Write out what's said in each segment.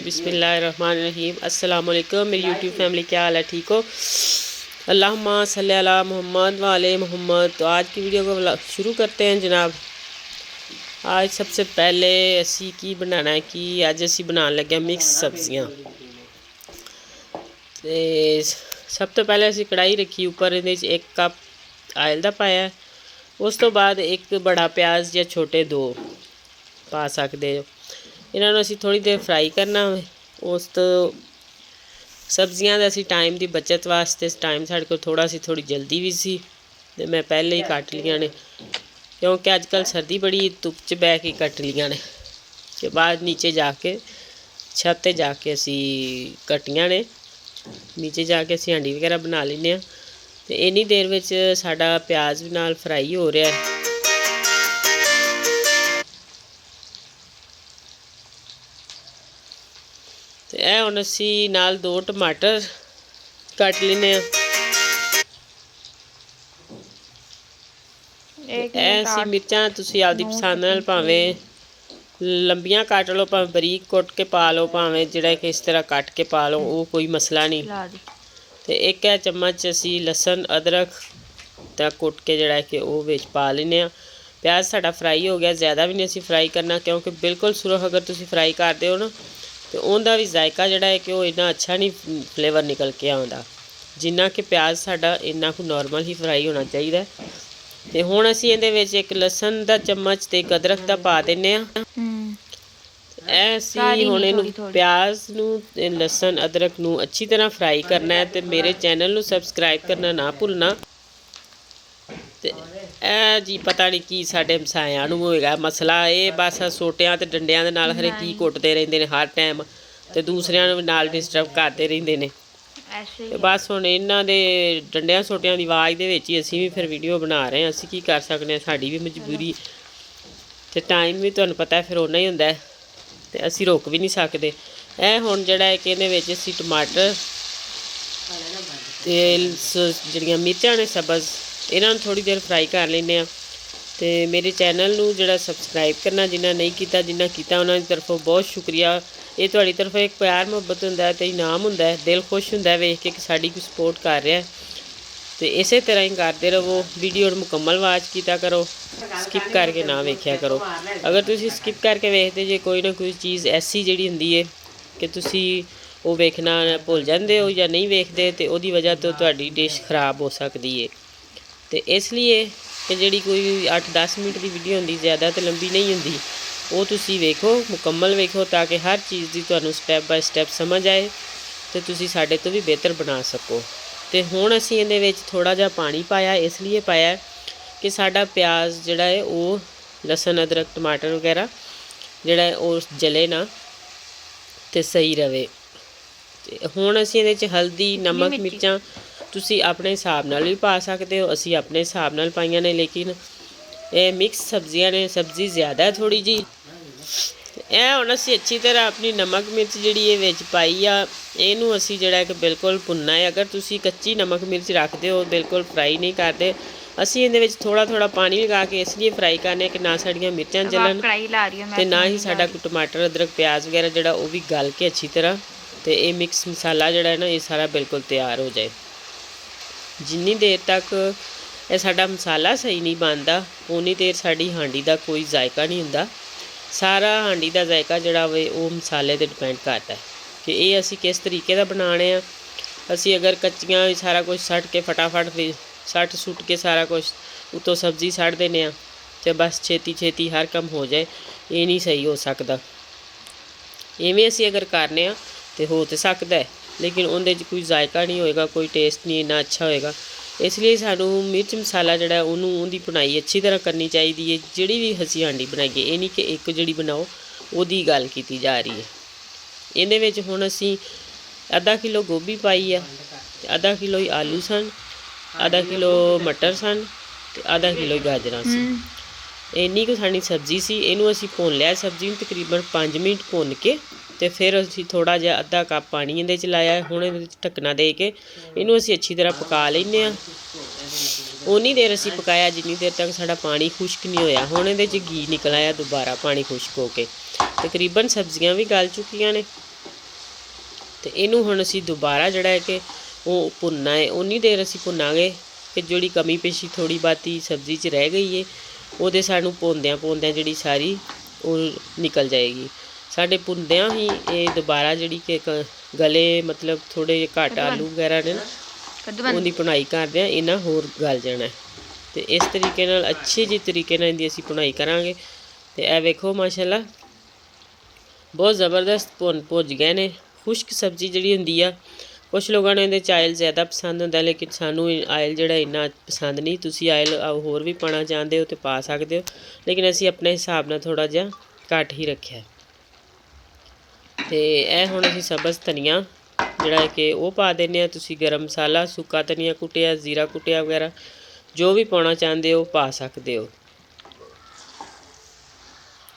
बिस्मिल्लाहिर्रहमानिर्रहीम। अस्सलाम वालेकुम मेरी यूट्यूब फैमिली, क्या हाल है? ठीक हो? अल्लाहुम्मा सल्ली अला मोहम्मद व आले मोहम्मद। तो आज की वीडियो को शुरू करते हैं जनाब। आज सबसे पहले असी की बनाना है कि अज असी बनाने लगे मिक्स सब्जियां। तो सब तो पहले असी कढ़ाई रखी, उपर एक कप आयल का पाया। उस तो बाद एक बड़ा प्याज या छोटे दो पा सकते हो। इन्होंने असी थोड़ी देर फ्राई करना। उस तो सब्जियां का असी टाइम की बचत वास्ते टाइम साढ़े को थोड़ी जल्दी भी सी, तो मैं पहले ही कट लिया ने, क्योंकि अजकल सर्दी बड़ी, धुप च बह के कट लिया ने। के बाद नीचे जाके छत ते जाके असी कटियां ने, नीचे जाके असी हांडी वगैरह बना लें। तो इन्नी देर में साडा प्याज भी नाल फ्राई हो रहा है। तो यह हुण असी नाल 2 टमाटर कट लेने। ऐसी मिर्चां तुसी आपदी पसंद नाल भावें लंबियां कट लो, भावें बरीक कुट के पा लो, भावें जिहड़ा कि इस तरह कट के पा लो, वो कोई मसला नहीं। तो एक है चम्मच असी लसन अदरक दा कुट के जिहड़ा कि वो विच पा लेने। प्याज साडा फ्राई हो गया, ज़्यादा भी नहीं असी फ्राई करना, क्योंकि बिल्कुल सुरख अगर तुसी फ्राई करदे हो ना तो उनका भी जायका जिहड़ा है कि वो इन्ना अच्छा नहीं फ्लेवर निकल के आउंदा। जिन्ना कि प्याज साडा इन्ना को नॉर्मल ही फ्राई होना चाहिए। तो हुण असी इहदे विच एक लसन दा चम्मच ते अदरक दा पा दिंने आ। ऐसी हुण इहनूं प्याज नूं ते लसन अदरक नूं अच्छी तरह फ्राई करना है। तो मेरे चैनल नूं सबसक्राइब करना ना भुलना। ते ऐ जी पता नहीं की साडे मसाइयां नूं होएगा मसला, ये बस सोटियां ते डंडियां दे नाल खरे की कुटदे रहिंदे ने हर टाइम, ते दूसरियां नूं नाल डिस्टर्ब करदे रहिंदे ने। ते बस हुण इन्हां दे डंडियां सोटियां दी आवाज़ दे विच ही असीं भी फिर वीडियो बना रहे हैं। असीं की कर सकने हैं, साडी भी मजबूरी ते टाइम भी तुहानूं पता है फिर उन्ना ही हुंदा है, ते असीं रोक भी नहीं सकदे। ऐ हुण जिहड़ा है कि इहदे विच असीं टमाटर ते जिहड़ियां मिर्चां ने सब्ज़, इन्हां नूं थोड़ी देर फ्राई कर लैंदे आ। ते मेरे चैनल नूं जिहड़ा सबसक्राइब करना जिन्हां नहीं कीता, जिन्हां कीता उन्हां दी तरफों बहुत शुक्रिया। ये तुहाडी तरफों एक प्यार मुहब्बत हुंदा है ते इनाम हुंदा है, दिल खुश हुंदा है वेख के कि साडी कोई सपोर्ट कर रहा है। तो इसे तरह ही करते रहो। वीडियो मुकम्मल वाच कीता करो, स्किप करके ना वेख्या करो। अगर तुसी स्किप करके वेखते जे कोई ना कोई चीज़ ऐसी जिहड़ी हुंदी है कि तुसी वो वेखना भुल जाते हो या नहीं वेखते, तो उसदी वजह तो तुहाडी डिश खराब हो सकती है। तो इसलिए कि जिहड़ी कोई 8-10 मिनट की वीडियो हुंदी, ज़्यादा तो लंबी नहीं हुंदी, वो तुसी वेखो, मुकम्मल वेखो, ताकि हर चीज़ की तुहानूं स्टैप बाय स्टैप समझ आए तो तुसी साडे तो भी बेहतर बना सको। तो हुण असीं इहदे विच थोड़ा जिहा पानी पाया, इसलिए पाया कि साडा प्याज जिहड़ा है वो लसन अदरक टमाटर वगैरह जिहड़ा है वो जले ना ते सही रहे। ते हुण असीं इहदे च हल्दी नमक मिर्चां तुसी अपने हिसाब नाल भी पा सकते हो, असीं अपने हिसाब नाल पाईयां ने। लेकिन ये मिक्स सब्जियां ने, सब्जी ज़्यादा है थोड़ी जी। ਇਹ ਹੁਣ ਅਸੀਂ अच्छी तरह अपनी नमक मिर्च ਜਿਹੜੀ ਇਹ ਵਿੱਚ ਪਾਈ ਆ, ਇਹਨੂੰ ਅਸੀਂ ਜਿਹੜਾ ਕਿ ਬਿਲਕੁਲ ਭੁੰਨਣਾ ਹੈ। ਅਗਰ ਤੁਸੀਂ ਕੱਚੀ ਨਮਕ ਮਿਰਚ ਰੱਖਦੇ ਹੋ, ਬਿਲਕੁਲ ਫਰਾਈ ਨਹੀਂ ਕਰਦੇ, ਅਸੀਂ ਇਹਦੇ ਵਿੱਚ ਥੋੜਾ ਪਾਣੀ ਲਗਾ ਕੇ ਇਸ ਲਈ ਫਰਾਈ ਕਰਨੇ ਕਿ ਨਾ ਸਾਡੀਆਂ ਮਿਰਚਾਂ ਜਲਣ ਤੇ ਨਾ ਹੀ ਸਾਡਾ ਕੋਈ ਟਮਾਟਰ ਅਦਰਕ ਪਿਆਜ਼ ਵਗੈਰਾ ਜਿਹੜਾ ਉਹ ਵੀ ਗਲ ਕੇ ਅੱਛੀ ਤਰ੍ਹਾਂ, ਤੇ ਇਹ ਮਿਕਸ ਮਸਾਲਾ ਜਿਹੜਾ ਹੈ ਨਾ ਇਹ ਸਾਰਾ ਬਿਲਕੁਲ ਤਿਆਰ ਹੋ ਜਾਏ। ਜਿੰਨੀ ਦੇਰ ਤੱਕ ਇਹ ਸਾਡਾ ਮਸਾਲਾ ਸਹੀ ਨਹੀਂ ਬਣਦਾ, ਉਨੀ ਦੇਰ ਸਾਡੀ ਹਾਂਡੀ ਦਾ ਕੋਈ ਜ਼ਾਇਕਾ ਨਹੀਂ ਹੁੰਦਾ। सारा हांडी का जायका जोड़ा वे वो मसाले पर डिपेंड करता है कि ये असी किस तरीके का बनाने। असी अगर कच्चियाँ सारा कुछ सट के फटाफट सट सुट के सारा कुछ उतों सब्जी सट देने तो बस छेती हर काम हो जाए, ये नहीं सही हो सकता। इवें असी अगर करने तो हो तो सकता है, लेकिन उनके कोई जायका नहीं होएगा, कोई टेस्ट नहीं इन्ना अच्छा होएगा। इसलिए सानू मिर्च मसाला जिहड़ा उहदी बुनाई अच्छी तरह करनी चाहिए है। जिहड़ी भी असीं हांडी बनाईए, ये नहीं कि एक जिहड़ी बनाओ उहदी गल कीती जा रही है। इहदे विच हुण असीं आधा किलो गोभी पाई है, आधा किलो ही आलू सन, आधा किलो मटर सन, ते आधा किलो गाजरां सी। इन्नी को साडी सब्जी सी। इहनूं असीं भुन लिया सब्जी नूं तकरीबन 5 मिनट भुन के, तो फिर असीं थोड़ा जिहा आधा कप पानी इहदे च लाया। हुण इहदे च ढक्कना दे के इहनूं असीं अच्छी तरह पका लैंदे आ। उन्नी देर असीं पकाया जिन्नी देर तक साडा पानी खुश्क नहीं होया। हुण इहदे च घी निकल आया दोबारा पानी खुश्क हो के। तकरीबन सब्जियां भी गल चुकियां ने। ਤੇ ਇਹਨੂੰ ਹੁਣ ਅਸੀਂ ਦੁਬਾਰਾ ਜਿਹੜਾ ਹੈ ਕਿ ਉਹ ਭੁੰਨਣਾ ਹੈ। ਉਨੀ ਦੇਰ ਅਸੀਂ ਭੁੰਨਾਂਗੇ ਕਿ ਜਿਹੜੀ ਕਮੀ ਪੇਸ਼ੀ ਥੋੜ੍ਹੀ ਬਾਤੀ ਸਬਜ਼ੀ 'ਚ ਰਹਿ ਗਈ ਹੈ ਉਹਦੇ ਸਾਨੂੰ ਭੁੰਨਦਿਆਂ ਜਿਹੜੀ ਸਾਰੀ ਉਹ ਨਿਕਲ ਜਾਏਗੀ। ਸਾਡੇ ਭੁੰਨਦਿਆਂ ਹੀ ਇਹ ਦੁਬਾਰਾ ਜਿਹੜੀ ਕਿ ਗਲੇ ਮਤਲਬ ਥੋੜ੍ਹੇ ਜਿਹੇ ਘੱਟ ਆਲੂ ਵਗੈਰਾ ਨੇ ਨਾ ਉਹਦੀ ਭੁਨਾਈ ਕਰਦੇ ਹਾਂ, ਇਹਨਾਂ ਹੋਰ ਗਲ ਜਾਣਾ। ਤੇ ਇਸ ਤਰੀਕੇ ਨਾਲ ਅੱਛੇ ਜਿਹੇ ਤਰੀਕੇ ਨਾਲ ਇਹਦੀ ਅਸੀਂ ਭੁਨਾਈ ਕਰਾਂਗੇ। ਤੇ ਇਹ ਵੇਖੋ ਮਾਸ਼ਾਅੱਲਾ ਬਹੁਤ ਜ਼ਬਰਦਸਤ ਭੁੱਜ ਗਏ ਨੇ। ਖੁਸ਼ਕ ਸਬਜ਼ੀ ਜਿਹੜੀ ਹੁੰਦੀ ਆ, ਕੁਛ ਲੋਕਾਂ ਨੂੰ ਇਹਦੇ 'ਚ ਆਇਲ ਜ਼ਿਆਦਾ ਪਸੰਦ ਹੁੰਦਾ, ਲੇਕਿਨ ਸਾਨੂੰ ਆਇਲ ਜਿਹੜਾ ਇੰਨਾ ਪਸੰਦ ਨਹੀਂ। ਤੁਸੀਂ ਆਇਲ ਹੋਰ ਵੀ ਪਾਉਣਾ ਚਾਹੁੰਦੇ ਹੋ ਤਾਂ ਪਾ ਸਕਦੇ ਹੋ, ਲੇਕਿਨ ਅਸੀਂ ਆਪਣੇ ਹਿਸਾਬ ਨਾਲ ਥੋੜ੍ਹਾ ਜਿਹਾ ਘੱਟ ਹੀ ਰੱਖਿਆ। ਤੇ ਇਹ ਹੁਣ ਅਸੀਂ ਸਬਜ਼ ਧਨੀਆ ਜਿਹੜਾ ਹੈ ਕਿ ਉਹ ਪਾ ਦਿੰਦੇ ਹਾਂ। ਤੁਸੀਂ ਗਰਮ ਮਸਾਲਾ, ਸੁੱਕਾ ਧਨੀਆ ਕੁੱਟਿਆ, ਜ਼ੀਰਾ ਕੁੱਟਿਆ ਵਗੈਰਾ ਜੋ ਵੀ ਪਾਉਣਾ ਚਾਹੁੰਦੇ ਹੋ ਪਾ ਸਕਦੇ ਹੋ।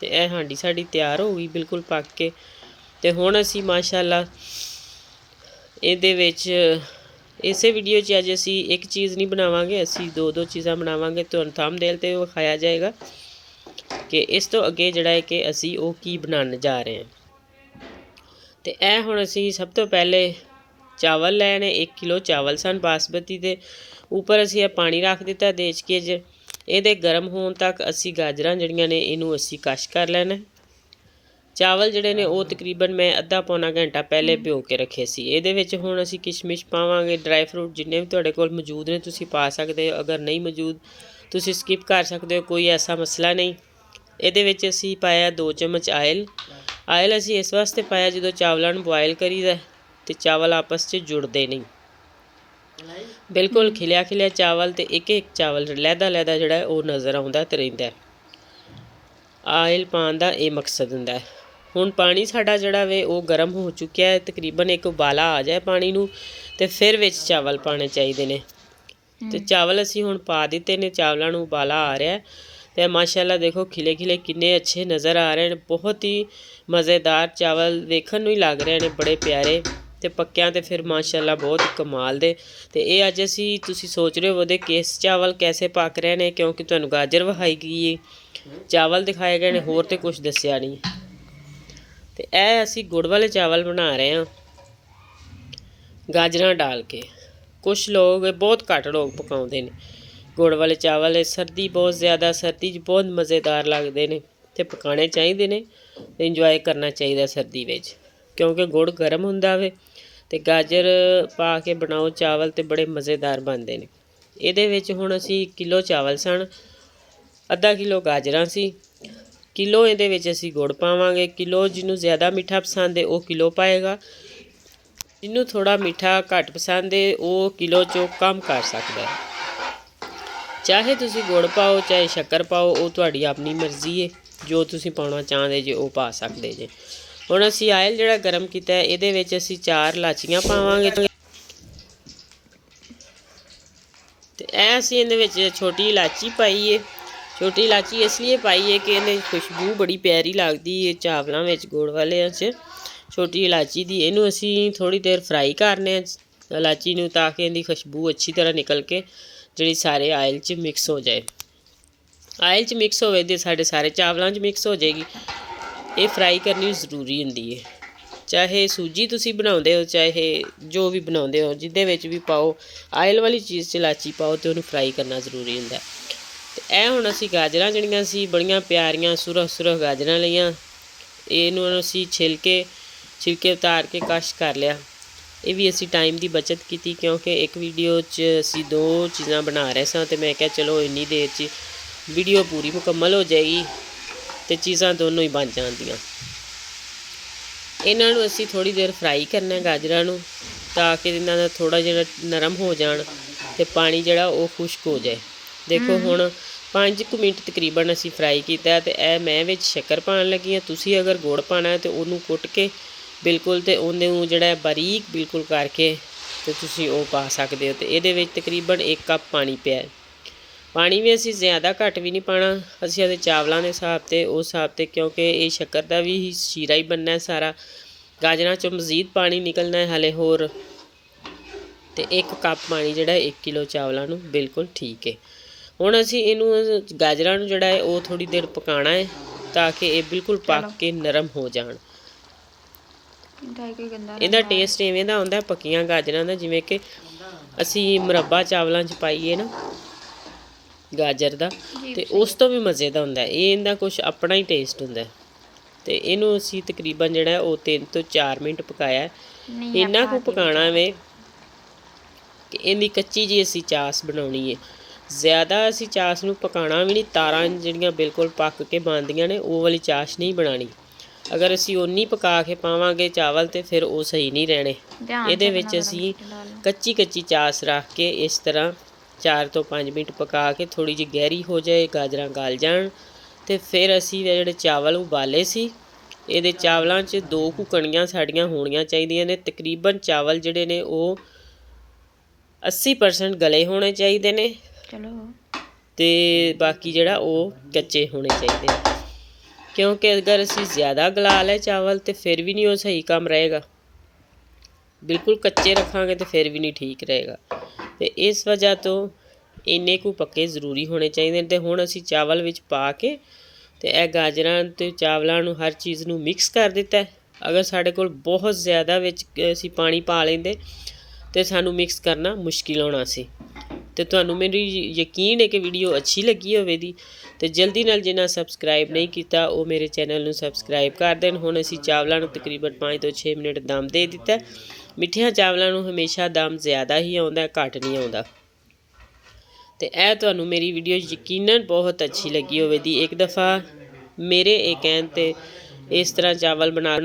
ਤੇ ਇਹ ਹਾਂਡੀ ਸਾਡੀ ਤਿਆਰ ਹੋ ਗਈ ਬਿਲਕੁਲ ਪੱਕ ਕੇ। ਤੇ ਹੁਣ ਅਸੀਂ ਮਾਸ਼ਾਅੱਲਾ ਇਹਦੇ ਵਿੱਚ ਇਸੇ ਵੀਡੀਓ 'ਚ ਅੱਜ ਅਸੀਂ ਇੱਕ ਚੀਜ਼ ਨਹੀਂ ਬਣਾਵਾਂਗੇ, ਅਸੀਂ ਦੋ ਚੀਜ਼ਾਂ ਬਣਾਵਾਂਗੇ। ਤੁਹਾਨੂੰ ਥੰਬਨੇਲ 'ਤੇ ਵਿਖਾਇਆ ਜਾਏਗਾ ਕਿ ਇਸ ਤੋਂ ਅੱਗੇ ਜਿਹੜਾ ਹੈ ਕਿ ਅਸੀਂ ਉਹ ਕੀ ਬਣਾਉਣ ਜਾ ਰਹੇ ਹਾਂ। ਤੇ ਇਹ ਹੁਣ ਅਸੀਂ ਸਭ ਤੋਂ ਪਹਿਲੇ ਚਾਵਲ ਲੈਣੇ। 1 ਕਿਲੋ ਚਾਵਲ ਸਨ ਬਾਸਮਤੀ ਦੇ। ਉੱਪਰ ਅਸੀਂ ਇਹ ਪਾਣੀ ਰੱਖ ਦਿੱਤਾ ਦੇਚ ਕੇ। ਇਹਦੇ ਗਰਮ ਹੋਣ ਤੱਕ ਅਸੀਂ ਗਾਜਰਾਂ ਜਿਹੜੀਆਂ ਨੇ ਇਹਨੂੰ ਅਸੀਂ ਕਸ਼ ਕਰ ਲੈਣਾ। ਚਾਵਲ ਜਿਹੜੇ ਨੇ ਉਹ ਤਕਰੀਬਨ ਮੈਂ ਅੱਧਾ ਪੌਣਾ ਘੰਟਾ ਪਹਿਲੇ ਭਿਓ ਕੇ ਰੱਖੇ ਸੀ। ਇਹਦੇ ਵਿੱਚ ਹੁਣ ਅਸੀਂ ਕਿਸ਼ਮਿਸ਼ ਪਾਵਾਂਗੇ, ਡਰਾਈ ਫਰੂਟ ਜਿੰਨੇ ਵੀ ਤੁਹਾਡੇ ਕੋਲ ਮੌਜੂਦ ਨੇ ਤੁਸੀਂ ਪਾ ਸਕਦੇ ਹੋ। ਅਗਰ ਨਹੀਂ ਮੌਜੂਦ ਤੁਸੀਂ ਸਕਿਪ ਕਰ ਸਕਦੇ ਹੋ, ਕੋਈ ਐਸਾ ਮਸਲਾ ਨਹੀਂ। ਇਹਦੇ ਵਿੱਚ ਅਸੀਂ ਪਾਇਆ 2 ਚਮਚ ਆਇਲ। ਆਇਲ ਅਸੀਂ ਇਸ ਵਾਸਤੇ ਪਾਇਆ ਜਦੋਂ ਚਾਵਲਾਂ ਨੂੰ ਬੋਆਇਲ ਕਰੀਦਾ ਤੇ ਚਾਵਲ ਆਪਸ 'ਚ ਜੁੜਦੇ ਨਹੀਂ। ਬਿਲਕੁਲ ਖਿਲਿਆ ਖਿਲਿਆ ਚਾਵਲ ਤੇ ਇੱਕ ਚਾਵਲ ਲਹਿਦਾ ਜਿਹੜਾ ਉਹ ਨਜ਼ਰ ਆਉਂਦਾ ਤੇ ਰਹਿੰਦਾ। ਆਇਲ ਪਾਉਣ ਦਾ ਇਹ ਮਕਸਦ ਹੁੰਦਾ। ਹੁਣ ਪਾਣੀ ਸਾਡਾ ਜਿਹੜਾ ਵੇ ਉਹ ਗਰਮ ਹੋ ਚੁੱਕਿਆ ਹੈ। ਤਕਰੀਬਨ ਇੱਕ ਉਬਾਲਾ ਆ ਜਾਏ ਪਾਣੀ ਨੂੰ ਤੇ ਫਿਰ ਵਿੱਚ ਚਾਵਲ ਪਾਉਣੇ ਚਾਹੀਦੇ ਨੇ। ਤੇ ਚਾਵਲ ਅਸੀਂ ਹੁਣ ਪਾ ਦਿੱਤੇ ਨੇ। ਚਾਵਲਾਂ ਨੂੰ ਉਬਾਲਾ ਆ ਰਿਹਾ ਤੇ ਮਾਸ਼ਾਅੱਲਾ ਦੇਖੋ ਖਿਲੇ ਖਿਲੇ ਕਿੰਨੇ ਅੱਛੇ ਨਜ਼ਰ ਆ ਰਹੇ ਨੇ। ਬਹੁਤ ਹੀ ਮਜ਼ੇਦਾਰ ਚਾਵਲ ਵੇਖਣ ਨੂੰ ਹੀ ਲੱਗ ਰਹੇ ਨੇ, ਬੜੇ ਪਿਆਰੇ। ਤੇ ਪੱਕਿਆਂ ਤੇ ਫਿਰ ਮਾਸ਼ਾਅੱਲਾ ਬਹੁਤ ਕਮਾਲ ਦੇ। ਤੇ ਇਹ ਅੱਜ ਅਸੀਂ ਤੁਸੀਂ ਸੋਚ ਰਹੇ ਹੋ ਉਹਦੇ ਕਿਸ ਚਾਵਲ ਕੈਸੇ ਪੱਕ ਰਹੇ ਨੇ, ਕਿਉਂਕਿ ਤੁਹਾਨੂੰ ਗਾਜਰ ਵਿਖਾਈ ਗਈ ਹੈ, ਚਾਵਲ ਦਿਖਾਏ ਗਏ ਨੇ, ਹੋਰ ਤੇ ਕੁਝ ਦੱਸਿਆ ਨਹੀਂ। ਤੇ ਇਹ ਅਸੀਂ ਗੁੜ ਵਾਲੇ ਚਾਵਲ ਬਣਾ ਰਹੇ ਹਾਂ ਗਾਜਰਾਂ ਡਾਲ ਕੇ। ਕੁਛ ਲੋਕ ਬਹੁਤ ਘੱਟ ਲੋਕ ਪਕਾਉਂਦੇ ਨੇ ਗੁੜ ਵਾਲੇ ਚਾਵਲ। ਸਰਦੀ ਬਹੁਤ ਜ਼ਿਆਦਾ, ਸਰਦੀ 'ਚ ਬਹੁਤ ਮਜ਼ੇਦਾਰ ਲੱਗਦੇ ਨੇ ਤੇ ਪਕਾਉਣੇ ਚਾਹੀਦੇ ਨੇ। ਇੰਜੋਏ ਕਰਨਾ ਚਾਹੀਦਾ ਸਰਦੀ ਵਿੱਚ, ਕਿਉਂਕਿ ਗੁੜ ਗਰਮ ਹੁੰਦਾ ਵੇ। ਤੇ ਗਾਜਰ ਪਾ ਕੇ ਬਣਾਓ ਚਾਵਲ ਤੇ ਬੜੇ ਮਜ਼ੇਦਾਰ ਬਣਦੇ ਨੇ। ਇਹਦੇ ਵਿੱਚ ਹੁਣ ਅਸੀਂ 1 ਕਿਲੋ ਚਾਵਲ ਸਨ, ਅੱਧਾ ਕਿਲੋ ਗਾਜਰਾਂ ਸੀ, ਕਿਲੋ ਇਹਦੇ ਵਿੱਚ ਅਸੀਂ ਗੁੜ ਪਾਵਾਂਗੇ। ਕਿਲੋ ਜਿਹਨੂੰ ਜ਼ਿਆਦਾ ਮਿੱਠਾ ਪਸੰਦ ਹੈ ਉਹ ਕਿਲੋ ਪਾਏਗਾ, ਜਿਹਨੂੰ ਥੋੜ੍ਹਾ ਮਿੱਠਾ ਘੱਟ ਪਸੰਦ ਹੈ ਉਹ ਕਿਲੋ 'ਚੋਂ ਕਮ ਕਰ ਸਕਦਾ ਹੈ। ਚਾਹੇ ਤੁਸੀਂ ਗੁੜ ਪਾਓ ਚਾਹੇ ਸ਼ੱਕਰ ਪਾਓ, ਉਹ ਤੁਹਾਡੀ ਆਪਣੀ ਮਰਜ਼ੀ ਹੈ। ਜੋ ਤੁਸੀਂ ਪਾਉਣਾ ਚਾਹੁੰਦੇ ਜੇ ਉਹ ਪਾ ਸਕਦੇ ਜੇ। ਹੁਣ ਅਸੀਂ ਆਇਲ ਜਿਹੜਾ ਗਰਮ ਕੀਤਾ ਹੈ ਇਹਦੇ ਵਿੱਚ ਅਸੀਂ 4 ਇਲਾਚੀਆਂ ਪਾਵਾਂਗੇ। ਤੇ ਇਹ ਅਸੀਂ ਇਹਦੇ ਵਿੱਚ ਛੋਟੀ ਇਲਾਚੀ ਪਾਈ ਹੈ। ਛੋਟੀ ਇਲਾਚੀ ਇਸ ਲਈ ਪਾਈ ਹੈ ਕਿ ਇਹਨੇ ਖੁਸ਼ਬੂ ਬੜੀ ਪਿਆਰੀ ਲੱਗਦੀ ਹੈ ਚਾਵਲਾਂ ਵਿੱਚ ਗੁੜ ਵਾਲਿਆਂ 'ਚ, ਛੋਟੀ ਇਲਾਚੀ ਦੀ। ਇਹਨੂੰ ਅਸੀਂ ਥੋੜ੍ਹੀ ਦੇਰ ਫਰਾਈ ਕਰਨੇ ਆ ਇਲਾਚੀ ਨੂੰ, ਤਾਂ ਕਿ ਇਹਦੀ ਖੁਸ਼ਬੂ ਅੱਛੀ ਤਰ੍ਹਾਂ ਨਿਕਲ ਕੇ ਜਿਹੜੀ ਸਾਰੇ ਆਇਲ 'ਚ ਮਿਕਸ ਹੋ ਜਾਏ। ਆਇਲ 'ਚ ਮਿਕਸ ਹੋਵੇ ਤੇ ਸਾਡੇ ਸਾਰੇ ਚਾਵਲਾਂ 'ਚ ਮਿਕਸ ਹੋ ਜਾਏਗੀ। ਇਹ ਫਰਾਈ ਕਰਨੀ ਜ਼ਰੂਰੀ ਹੁੰਦੀ ਹੈ। ਚਾਹੇ ਸੂਜੀ ਤੁਸੀਂ ਬਣਾਉਂਦੇ ਹੋ, ਚਾਹੇ ਜੋ ਵੀ ਬਣਾਉਂਦੇ ਹੋ, ਜਿਹਦੇ ਵਿੱਚ ਵੀ ਪਾਓ ਆਇਲ ਵਾਲੀ ਚੀਜ਼ 'ਚ ਇਲਾਚੀ ਪਾਓ ਤੇ ਉਹਨੂੰ ਫਰਾਈ ਕਰਨਾ ਜ਼ਰੂਰੀ ਹੁੰਦਾ। ਤੇ ਇਹ ਹੁਣ ਅਸੀਂ ਗਾਜਰਾਂ ਜਿਹੜੀਆਂ ਸੀ ਬੜੀਆਂ ਪਿਆਰੀਆਂ ਸੁਰਖ ਗਾਜਰਾਂ ਲਈਆਂ। ਇਹਨੂੰ ਅਸੀਂ ਛਿਲਕੇ ਉਤਾਰ ਕੇ ਕਸ਼ ਕਰ ਲਿਆ। ਇਹ ਵੀ ਅਸੀਂ ਟਾਈਮ ਦੀ ਬਚਤ ਕੀਤੀ, ਕਿਉਂਕਿ ਇੱਕ ਵੀਡੀਓ 'ਚ ਅਸੀਂ 2 ਚੀਜ਼ਾਂ ਬਣਾ ਰਹੇ ਸਾਂ ਤੇ ਮੈਂ ਕਿਹਾ ਚਲੋ ਇੰਨੀ ਦੇਰ 'ਚ ਵੀਡੀਓ ਪੂਰੀ ਮੁਕੰਮਲ ਹੋ ਜਾਏਗੀ ਤੇ ਚੀਜ਼ਾਂ ਦੋਨੋਂ ਹੀ ਬਣ ਜਾਂਦੀਆਂ। ਇਹਨਾਂ ਨੂੰ ਅਸੀਂ ਥੋੜ੍ਹੀ ਦੇਰ ਫਰਾਈ ਕਰਨਾ ਗਾਜਰਾਂ ਨੂੰ, ਤਾਂ ਕਿ ਇਹਨਾਂ ਦਾ ਥੋੜ੍ਹਾ ਜਿਹਾ ਨਰਮ ਹੋ ਜਾਣ ਤੇ ਪਾਣੀ ਜਿਹੜਾ ਉਹ ਖੁਸ਼ਕ ਹੋ ਜਾਏ। ਦੇਖੋ ਹੁਣ 5 ਕੁ ਮਿੰਟ ਤਕਰੀਬਨ ਅਸੀਂ ਫਰਾਈ ਕੀਤਾ ਤੇ ਇਹ ਮੈਂ ਵਿੱਚ ਸ਼ੱਕਰ ਪਾਉਣ ਲੱਗੀ ਹਾਂ। ਤੁਸੀਂ ਅਗਰ ਗੁੜ ਪਾਉਣਾ ਹੈ ਤੇ ਉਹਨੂੰ ਕੁੱਟ ਕੇ ਬਿਲਕੁਲ ਤੇ ਉਹਨੂੰ ਜਿਹੜਾ ਬਾਰੀਕ ਬਿਲਕੁਲ ਕਰਕੇ ਤੇ ਤੁਸੀਂ ਉਹ ਪਾ ਸਕਦੇ ਹੋ। ਤੇ ਇਹਦੇ ਵਿੱਚ ਤਕਰੀਬਨ 1 ਕੱਪ ਪਾਣੀ ਪਿਆ। ਪਾਣੀ ਵੀ ਅਸੀਂ ਜ਼ਿਆਦਾ ਘੱਟ ਵੀ ਨਹੀਂ ਪਾਉਣਾ, ਅਸੀਂ ਉਹਦੇ ਚਾਵਲਾਂ ਦੇ ਹਿਸਾਬ 'ਤੇ ਉਸ ਹਿਸਾਬ 'ਤੇ, ਕਿਉਂਕਿ ਇਹ ਸ਼ੱਕਰ ਦਾ ਵੀ ਸ਼ੀਰਾ ਹੀ ਬਣਨਾ ਸਾਰਾ। ਗਾਜਰਾਂ 'ਚੋਂ ਮਜ਼ੀਦ ਪਾਣੀ ਨਿਕਲਣਾ ਹੈ ਹਾਲੇ ਹੋਰ। ਤੇ 1 ਕੱਪ ਪਾਣੀ ਜਿਹੜਾ 1 ਕਿਲੋ ਚਾਵਲਾਂ ਨੂੰ ਬਿਲਕੁਲ ਠੀਕ ਹੈ। ਹੁਣ ਅਸੀਂ ਇਹਨੂੰ ਗਾਜਰਾਂ ਨੂੰ ਜਿਹੜਾ ਹੈ ਉਹ ਥੋੜ੍ਹੀ ਦੇਰ ਪਕਾਉਣਾ ਹੈ, ਤਾਂ ਕਿ ਇਹ ਬਿਲਕੁਲ ਪੱਕ ਕੇ ਨਰਮ ਹੋ ਜਾਣ। ਇਹਦਾ ਟੇਸਟ ਇਵੇਂ ਦਾ ਹੁੰਦਾ ਪੱਕੀਆਂ ਗਾਜਰਾਂ ਦਾ, ਜਿਵੇਂ ਕਿ ਅਸੀਂ ਮੁਰੱਬਾ ਚਾਵਲਾਂ 'ਚ ਪਾਈਏ ਨਾ ਗਾਜਰ ਦਾ, ਤੇ ਉਸ ਤੋਂ ਵੀ ਮਜ਼ੇ ਦਾ ਹੁੰਦਾ। ਇਹ ਇਹਦਾ ਕੁਛ ਆਪਣਾ ਹੀ ਟੇਸਟ ਹੁੰਦਾ। ਤੇ ਇਹਨੂੰ ਅਸੀਂ ਤਕਰੀਬਨ ਜਿਹੜਾ ਉਹ 3 ਤੋਂ 4 ਮਿੰਟ ਪਕਾਇਆ। ਇੰਨਾ ਕੁ ਪਕਾਉਣਾ ਐਵੇਂ ਕਿ ਇਹਦੀ ਕੱਚੀ ਜੀ ਅਸੀਂ ਚਾਸ ਬਣਾਉਣੀ ਹੈ। ਜ਼ਿਆਦਾ ਅਸੀਂ ਚਾਸ ਨੂੰ ਪਕਾਉਣਾ ਵੀ ਨਹੀਂ, ਤਾਰਾਂ ਜਿਹੜੀਆਂ ਬਿਲਕੁਲ ਪੱਕ ਕੇ ਬਣਦੀਆਂ ਨੇ ਉਹ ਵਾਲੀ ਚਾਸ਼ ਨਹੀਂ ਬਣਾਉਣੀ। ਅਗਰ ਅਸੀਂ ਓਨੀ ਪਕਾ ਕੇ ਪਾਵਾਂਗੇ ਚਾਵਲ ਤਾਂ ਫਿਰ ਉਹ ਸਹੀ ਨਹੀਂ ਰਹਿਣੇ। ਇਹਦੇ ਵਿੱਚ ਅਸੀਂ ਕੱਚੀ ਕੱਚੀ ਚਾਸ ਰੱਖ ਕੇ ਇਸ ਤਰ੍ਹਾਂ 4 ਤੋਂ 5 ਮਿੰਟ ਪਕਾ ਕੇ ਥੋੜ੍ਹੀ ਜਿਹੀ ਗਹਿਰੀ ਹੋ ਜਾਏ, ਗਾਜਰਾਂ ਗਲ ਜਾਣ, ਅਤੇ ਫਿਰ ਅਸੀਂ ਜਿਹੜੇ ਚਾਵਲ ਉਬਾਲੇ ਸੀ ਇਹਦੇ ਚਾਵਲਾਂ 'ਚ 2 ਕੁ ਕਣੀਆਂ ਸਾਡੀਆਂ ਹੋਣੀਆਂ ਚਾਹੀਦੀਆਂ ਨੇ। ਤਕਰੀਬਨ ਚਾਵਲ ਜਿਹੜੇ ਨੇ ਉਹ 80% ਗਲੇ ਹੋਣੇ ਚਾਹੀਦੇ ਨੇ, ਅਤੇ ਬਾਕੀ ਜਿਹੜਾ ਉਹ ਕੱਚੇ ਹੋਣੇ ਚਾਹੀਦੇ ਨੇ, ਕਿਉਂਕਿ ਅਗਰ ਅਸੀਂ ਜ਼ਿਆਦਾ ਗਲਾ ਲਏ ਚਾਵਲ ਤਾਂ ਫਿਰ ਵੀ ਨਹੀਂ ਉਹ ਸਹੀ ਕੰਮ ਰਹੇਗਾ। ਬਿਲਕੁਲ ਕੱਚੇ ਰੱਖਾਂਗੇ ਤਾਂ ਫਿਰ ਵੀ ਨਹੀਂ ਠੀਕ ਰਹੇਗਾ। ਅਤੇ ਇਸ ਵਜ੍ਹਾ ਤੋਂ ਇੰਨੇ ਕੁ ਪੱਕੇ ਜ਼ਰੂਰੀ ਹੋਣੇ ਚਾਹੀਦੇ ਨੇ। ਅਤੇ ਹੁਣ ਅਸੀਂ ਚਾਵਲ ਵਿੱਚ ਪਾ ਕੇ ਅਤੇ ਇਹ ਗਾਜਰਾਂ ਅਤੇ ਚਾਵਲਾਂ ਨੂੰ ਹਰ ਚੀਜ਼ ਨੂੰ ਮਿਕਸ ਕਰ ਦਿੱਤਾ। ਅਗਰ ਸਾਡੇ ਕੋਲ ਬਹੁਤ ਜ਼ਿਆਦਾ ਵਿੱਚ ਅਸੀਂ ਪਾਣੀ ਪਾ ਲੈਂਦੇ ਅਤੇ ਸਾਨੂੰ ਮਿਕਸ ਕਰਨਾ ਮੁਸ਼ਕਿਲ ਹੋਣਾ ਸੀ। ਅਤੇ ਤੁਹਾਨੂੰ ਮੇਰੀ ਯਕੀਨ ਹੈ ਕਿ ਵੀਡੀਓ ਅੱਛੀ ਲੱਗੀ ਹੋਵੇਗੀ। ਅਤੇ ਜਲਦੀ ਨਾਲ ਜਿਨ੍ਹਾਂ ਸਬਸਕ੍ਰਾਈਬ ਨਹੀਂ ਕੀਤਾ ਉਹ ਮੇਰੇ ਚੈਨਲ ਨੂੰ ਸਬਸਕ੍ਰਾਈਬ ਕਰ ਦੇਣ। ਹੁਣ ਅਸੀਂ ਚਾਵਲਾਂ ਨੂੰ ਤਕਰੀਬਨ 5 ਤੋਂ 6 ਮਿੰਟ ਦਮ ਦੇ ਦਿੱਤਾ। ਮਿੱਠਿਆਂ ਚਾਵਲਾਂ ਨੂੰ ਹਮੇਸ਼ਾ ਦਮ ਜ਼ਿਆਦਾ ਹੀ ਆਉਂਦਾ, ਘੱਟ ਨਹੀਂ ਆਉਂਦਾ। ਅਤੇ ਇਹ ਤੁਹਾਨੂੰ ਮੇਰੀ ਵੀਡੀਓ ਯਕੀਨਨ ਬਹੁਤ ਅੱਛੀ ਲੱਗੀ ਹੋਵੇਗੀ। ਇੱਕ ਦਫਾ ਮੇਰੇ ਇਹ ਕਹਿਣ 'ਤੇ ਇਸ ਤਰ੍ਹਾਂ ਚਾਵਲ ਬਣਾ